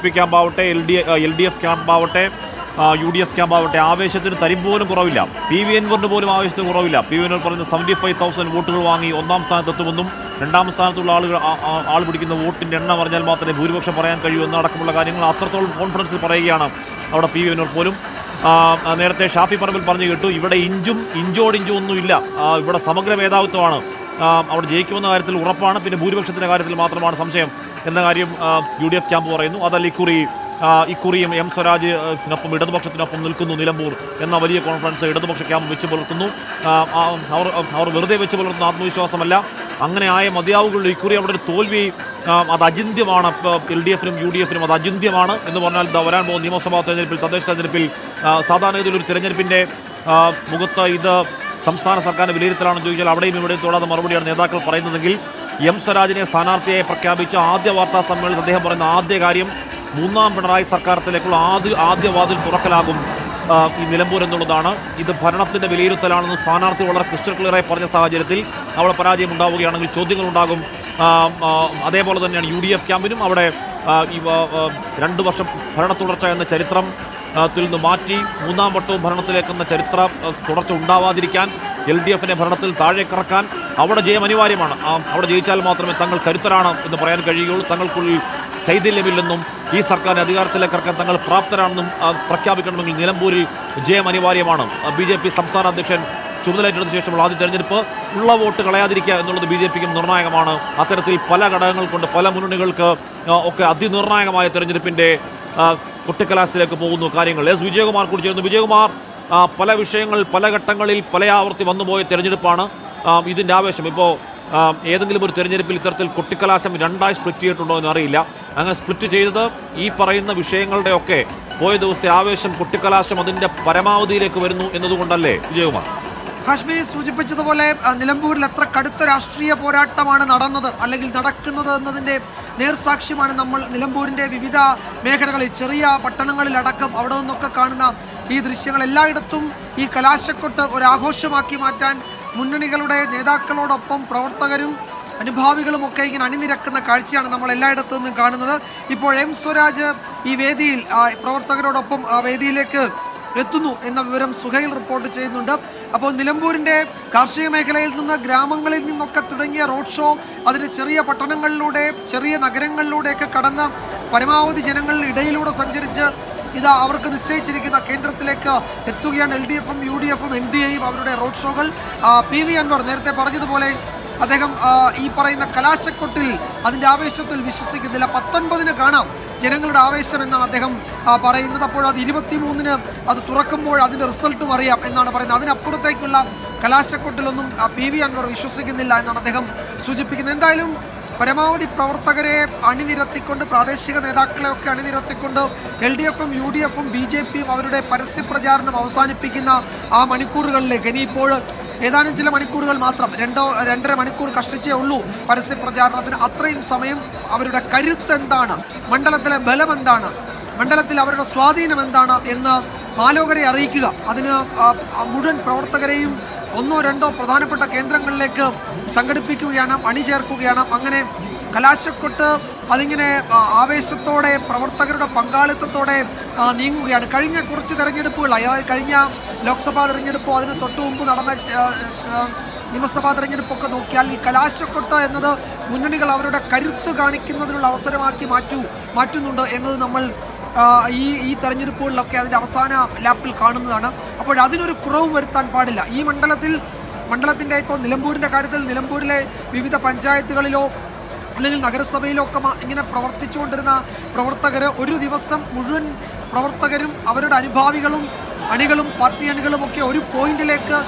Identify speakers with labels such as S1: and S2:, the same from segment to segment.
S1: P ക്യാമ്പാവട്ടെ LDF ക്യാമ്പാവട്ടെ UDF ക്യാമ്പാവട്ടെ ആവേശത്തിന് തരിമ്പോലും കുറവില്ല. PV അൻവറിന് പോലും ആവേശത്തിന് കുറവില്ല. PV അൻവർ പറയുന്ന 75,000 വോട്ടുകൾ വാങ്ങി ഒന്നാം സ്ഥാനത്തെത്തുമെന്നും രണ്ടാം സ്ഥാനത്തുള്ള ആൾ പിടിക്കുന്ന വോട്ടിൻ്റെ എണ്ണം അറിഞ്ഞാൽ മാത്രമേ ഭൂരിപക്ഷം പറയാൻ കഴിയൂ എന്നടക്കമുള്ള കാര്യങ്ങൾ അത്രത്തോളം കോൺഫിഡൻസിൽ പറയുകയാണ് അവിടെ PV അൻവർ പോലും. നേരത്തെ ഷാഫി പറമ്പിൽ പറഞ്ഞു കേട്ടു, ഇവിടെ ഇഞ്ചോടിഞ്ചും ഒന്നുമില്ല, ഇവിടെ സമഗ്ര മേധാവിത്വമാണ്, അവിടെ ജയിക്കുമെന്ന കാര്യത്തിൽ ഉറപ്പാണ്, പിന്നെ ഭൂരിപക്ഷത്തിൻ്റെ കാര്യത്തിൽ മാത്രമാണ് സംശയം എന്ന കാര്യം UDF ക്യാമ്പ് പറയുന്നു. അതല്ല ഇക്കുറിയും M സ്വരാജിനൊപ്പം ഇടതുപക്ഷത്തിനൊപ്പം നിൽക്കുന്നു നിലമ്പൂർ എന്ന വലിയ കോൺഫിഡൻസ് ഇടതുപക്ഷ ക്യാമ്പ് വെച്ച് പുലർത്തുന്നു. അവർ വെറുതെ വെച്ച് പുലർത്തുന്ന ആത്മവിശ്വാസമല്ല, അങ്ങനെ ആയ മതിയാവുകളുടെ ഇക്കുറി അവിടെ ഒരു തോൽവി അത് അചിന്ത്യമാണ്. LDFനും UDFനും അത് അചിന്ത്യമാണ് എന്ന് പറഞ്ഞാൽ വരാൻ പോകുന്ന നിയമസഭാ തെരഞ്ഞെടുപ്പിൽ, തദ്ദേശ തെരഞ്ഞെടുപ്പിൽ സാധാരണഗതിയിൽ ഒരു തെരഞ്ഞെടുപ്പിൻ്റെ മുഖത്ത് ഇത് സംസ്ഥാന സർക്കാരിൻ്റെ വിലയിരുത്തലാണെന്ന് ചോദിച്ചാൽ അവിടെയും ഇവിടെയും തൊടാതെ മറുപടിയാണ് നേതാക്കൾ പറയുന്നതെങ്കിൽ M സ്വരാജിനെ സ്ഥാനാർത്ഥിയായി പ്രഖ്യാപിച്ച ആദ്യ വാർത്താ സമ്മേളനത്തിൽ അദ്ദേഹം പറയുന്ന ആദ്യ കാര്യം മൂന്നാം പിണറായി സർക്കാരത്തിലേക്കുള്ള ആദ്യ വാതിൽ തുറക്കലാകും ഈ നിലമ്പൂർ എന്നുള്ളതാണ്. ഇത് ഭരണത്തിൻ്റെ വിലയിരുത്തലാണെന്ന് സ്ഥാനാർത്ഥി വളരെ ക്രിസ്റ്റൽ ക്ലിയറായി പറഞ്ഞ സാഹചര്യത്തിൽ അവിടെ പരാജയം ഉണ്ടാവുകയാണെങ്കിൽ ചോദ്യങ്ങളുണ്ടാകും. അതേപോലെ തന്നെയാണ് UDF ക്യാമ്പിനും അവിടെ ഈ 2 വർഷം ഭരണ തുടർച്ച എന്ന ചരിത്രത്തിൽ നിന്ന് മാറ്റി മൂന്നാം വട്ടവും ഭരണത്തിലേക്കെന്ന ചരിത്ര തുടർച്ച ഉണ്ടാവാതിരിക്കാൻ LDFനെ ഭരണത്തിൽ താഴേക്കിറക്കാൻ അവിടെ ജയം അനിവാര്യമാണ്. അവിടെ ജയിച്ചാൽ മാത്രമേ തങ്ങൾ കരുത്തരാണ് എന്ന് പറയാൻ കഴിയുകയുള്ളൂ. തങ്ങൾക്കുള്ളിൽ ശൈഥില്യമില്ലെന്നും ഈ സർക്കാരിനെ അധികാരത്തിലേക്ക് ഇറക്കാൻ തങ്ങൾ പ്രാപ്തരാണെന്നും പ്രഖ്യാപിക്കണമെങ്കിൽ നിലമ്പൂരിൽ ജയം അനിവാര്യമാണ്. BJP സംസ്ഥാന അധ്യക്ഷൻ ചുമതലയേറ്റെടുത്ത ശേഷമുള്ള ആദ്യ തെരഞ്ഞെടുപ്പ് ഉള്ള വോട്ട് കളയാതിരിക്കുക എന്നുള്ളത് BJPക്കും നിർണായകമാണ്. അത്തരത്തിൽ പല ഘടകങ്ങൾ കൊണ്ട് പല മുന്നണികൾക്ക് ഒക്കെ അതിനിർണായകമായ തെരഞ്ഞെടുപ്പിൻ്റെ കൊട്ടിക്കലാശത്തിലേക്ക് പോകുന്നു കാര്യങ്ങൾ. വിജയകുമാർ കൂടി ചേർന്നു. വിജയകുമാർ, പല വിഷയങ്ങൾ പല ഘട്ടങ്ങളിൽ പല ആവർത്തി വന്നുപോയ തെരഞ്ഞെടുപ്പാണ്. ഇതിൻ്റെ ആവേശം ഇപ്പോൾ ഏതെങ്കിലും ഒരു തെരഞ്ഞെടുപ്പിൽ ഇത്തരത്തിൽ കൊട്ടിക്കലാശം രണ്ടായി സ്പ്ലിറ്റ് ചെയ്തിട്ടുണ്ടോ എന്ന് അറിയില്ല. അങ്ങനെ സ്പ്ലിറ്റ് ചെയ്തത് ഈ പറയുന്ന വിഷയങ്ങളുടെയൊക്കെ പോയ ദിവസത്തെ ആവേശം കൊട്ടിക്കലാശം അതിൻ്റെ പരമാവധിയിലേക്ക് വരുന്നു എന്നതുകൊണ്ടല്ലേ വിജയകുമാർ?
S2: ഹാഷ്മി സൂചിപ്പിച്ചതുപോലെ നിലമ്പൂരിൽ എത്ര കടുത്ത രാഷ്ട്രീയ പോരാട്ടമാണ് നടന്നത് അല്ലെങ്കിൽ നടക്കുന്നത് എന്നതിൻ്റെ നേർസാക്ഷ്യമാണ് നമ്മൾ നിലമ്പൂരിൻ്റെ വിവിധ മേഖലകളിൽ, ചെറിയ പട്ടണങ്ങളിലടക്കം അവിടെ നിന്നൊക്കെ കാണുന്ന ഈ ദൃശ്യങ്ങൾ. എല്ലായിടത്തും ഈ കലാശക്കൊട്ട് ഒരാഘോഷമാക്കി മാറ്റാൻ മുന്നണികളുടെ നേതാക്കളോടൊപ്പം പ്രവർത്തകരും അനുഭാവികളും ഒക്കെ ഇങ്ങനെ അണിനിരക്കുന്ന കാഴ്ചയാണ് നമ്മൾ എല്ലായിടത്തു നിന്നും കാണുന്നത്. ഇപ്പോൾ M സ്വരാജ് ഈ വേദിയിൽ പ്രവർത്തകരോടൊപ്പം വേദിയിലേക്ക് എത്തുന്നു എന്ന വിവരം സുഹൈൽ റിപ്പോർട്ട് ചെയ്യുന്നുണ്ട്. അപ്പോൾ നിലമ്പൂരിൻ്റെ കാർഷിക മേഖലയിൽ നിന്ന് ഗ്രാമങ്ങളിൽ നിന്നൊക്കെ തുടങ്ങിയ റോഡ് ഷോ അതിന് ചെറിയ പട്ടണങ്ങളിലൂടെ ചെറിയ നഗരങ്ങളിലൂടെയൊക്കെ കടന്ന് പരമാവധി ജനങ്ങളുടെ ഇടയിലൂടെ സഞ്ചരിച്ച് ഇതാ അവർക്ക് നിശ്ചയിച്ചിരിക്കുന്ന കേന്ദ്രത്തിലേക്ക് എത്തുകയാണ്. LDFും UDFും NDAയും അവരുടെ റോഡ് ഷോകൾ. PV അൻവർ നേരത്തെ പറഞ്ഞതുപോലെ അദ്ദേഹം ഈ പറയുന്ന കലാശക്കൊട്ടിൽ അതിൻ്റെ ആവേശത്തിൽ വിശ്വസിക്കുന്നില്ല. 19-ന് കാണാം ജനങ്ങളുടെ ആവേശം എന്നാണ് അദ്ദേഹം പറയുന്നത്. അപ്പോൾ അത് 23-ന് അത് തുറക്കുമ്പോൾ അതിൻ്റെ റിസൾട്ടും അറിയാം എന്നാണ് പറയുന്നത്. അതിനപ്പുറത്തേക്കുള്ള കലാശക്കൊട്ടിലൊന്നും PV അൻവർ വിശ്വസിക്കുന്നില്ല എന്നാണ് അദ്ദേഹം സൂചിപ്പിക്കുന്നത്. എന്തായാലും പരമാവധി പ്രവർത്തകരെ അണിനിരത്തിക്കൊണ്ട്, പ്രാദേശിക നേതാക്കളെയൊക്കെ അണിനിരത്തിക്കൊണ്ട് LDFും UDFും BJPയും അവരുടെ പരസ്യ പ്രചാരണം അവസാനിപ്പിക്കുന്ന ആ മണിക്കൂറുകളിലേക്ക് ഇനിയിപ്പോൾ ഏതാനും ചില മണിക്കൂറുകൾ മാത്രം, 2-2.5 മണിക്കൂർ കഷ്ടിച്ചേ ഉള്ളൂ പരസ്യ പ്രചാരണത്തിന്. അത്രയും സമയം അവരുടെ കരുത്ത് എന്താണ്, മണ്ഡലത്തിലെ ബലം എന്താണ്, മണ്ഡലത്തിൽ അവരുടെ സ്വാധീനം എന്താണ് എന്ന് മാലോകരെ അറിയിക്കുക. അതിന് മുഴുവൻ പ്രവർത്തകരെയും 1-2 പ്രധാനപ്പെട്ട കേന്ദ്രങ്ങളിലേക്ക് സംഘടിപ്പിക്കുകയാണ്, അണിചേർക്കുകയാണ്. അങ്ങനെ കലാശക്കൊട്ട് അതിങ്ങനെ ആവേശത്തോടെ പ്രവർത്തകരുടെ പങ്കാളിത്തത്തോടെ നീങ്ങുകയാണ്. കഴിഞ്ഞ കുറച്ച് തെരഞ്ഞെടുപ്പുകളായി, അതായത് കഴിഞ്ഞ ലോക്സഭാ തെരഞ്ഞെടുപ്പോ അതിന് തൊട്ടു മുമ്പ് നടന്ന നിയമസഭാ തെരഞ്ഞെടുപ്പൊക്കെ നോക്കിയാൽ ഈ കലാശക്കൊട്ട് എന്നത് മുന്നണികൾ അവരുടെ കരുത്ത് കാണിക്കുന്നതിനുള്ള അവസരമാക്കി മാറ്റുന്നുണ്ട് എന്നത് നമ്മൾ ഈ തെരഞ്ഞെടുപ്പുകളിലൊക്കെ അതിൻ്റെ അവസാന ലാപ്പിൽ കാണുന്നതാണ്. അപ്പോൾ അതിനൊരു കുറവും വരുത്താൻ പാടില്ല. ഈ മണ്ഡലത്തിൻ്റെ ഇപ്പോൾ നിലമ്പൂരിൻ്റെ കാര്യത്തിൽ നിലമ്പൂരിലെ വിവിധ പഞ്ചായത്തുകളിലോ അല്ലെങ്കിൽ നഗരസഭയിലോ ഒക്കെ ഇങ്ങനെ പ്രവർത്തിച്ചുകൊണ്ടിരുന്ന പ്രവർത്തകർ ഒരു ദിവസം മുഴുവൻ പ്രവർത്തകരും അവരുടെ അനുഭാവികളും അണികളും പാർട്ടി അണികളും ഒക്കെ ഒരു പോയിന്റിലേക്ക്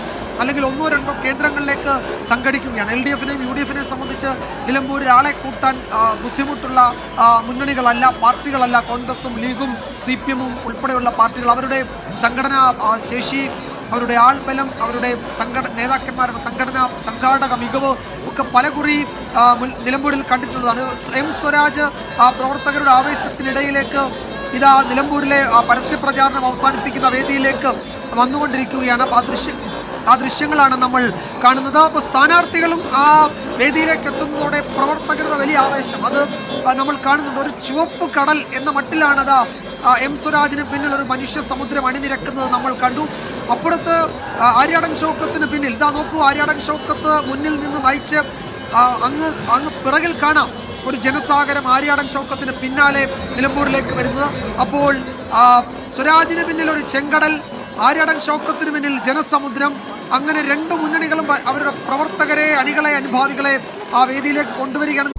S2: അല്ലെങ്കിൽ 1-2 കേന്ദ്രങ്ങളിലേക്ക് സംഘടിക്കുകയാണ്. LDFനെയും UDFനെയും സംബന്ധിച്ച് നിലമ്പൂരിൽ ആളെ കൂട്ടാൻ ബുദ്ധിമുട്ടുള്ള മുന്നണികളല്ല, പാർട്ടികളല്ല. കോൺഗ്രസും ലീഗും CPMും ഉൾപ്പെടെയുള്ള പാർട്ടികൾ അവരുടെ സംഘടനാ ശേഷി, അവരുടെ ആൾബലം, അവരുടെ നേതാക്കന്മാരുടെ സംഘാടക മികവ് ഒക്കെ പലകുറി നിലമ്പൂരിൽ കണ്ടിട്ടുള്ളതാണ്. M സ്വരാജ് പ്രവർത്തകരുടെ ആവേശത്തിനിടയിലേക്ക് ഇതാ നിലമ്പൂരിലെ പരസ്യ പ്രചാരണം അവസാനിപ്പിക്കുന്ന വേദിയിലേക്ക് വന്നുകൊണ്ടിരിക്കുകയാണ്. ആ ആ ദൃശ്യങ്ങളാണ് നമ്മൾ കാണുന്നത്. അപ്പോൾ സ്ഥാനാർത്ഥികളും ആ വേദിയിലേക്ക് എത്തുന്നതോടെ പ്രവർത്തകരുടെ വലിയ ആവേശം അത് നമ്മൾ കാണുന്നുണ്ട്. ഒരു ചുവപ്പ് കടൽ എന്ന മട്ടിലാണത് എം സ്വരാജിന് പിന്നിൽ ഒരു മനുഷ്യ സമുദ്രം അണിനിരക്കുന്നത് നമ്മൾ കണ്ടു. അപ്പുറത്ത് ആര്യാടൻ ഷൗക്കത്തിന് പിന്നിൽ ഇതാ നോക്കൂ, ആര്യാടൻ ഷൗക്കത്ത് മുന്നിൽ നിന്ന് നയിച്ച് അങ്ങ് പിറകിൽ കാണാം ഒരു ജനസാഗരം ആര്യാടൻ ഷൗക്കത്തിന് പിന്നാലെ നിലമ്പൂരിലേക്ക് വരുന്നത്. അപ്പോൾ സ്വരാജിന് പിന്നിൽ ഒരു ചെങ്കടൽ, ആര്യാടൻ ഷൗക്കത്തിന് പിന്നിൽ ജനസമുദ്രം. അങ്ങനെ രണ്ട് മുന്നണികളും അവരുടെ പ്രവർത്തകരെ, അണികളെ, അനുഭാവികളെ ആ വേദിയിലേക്ക് കൊണ്ടുവരികയാണ്.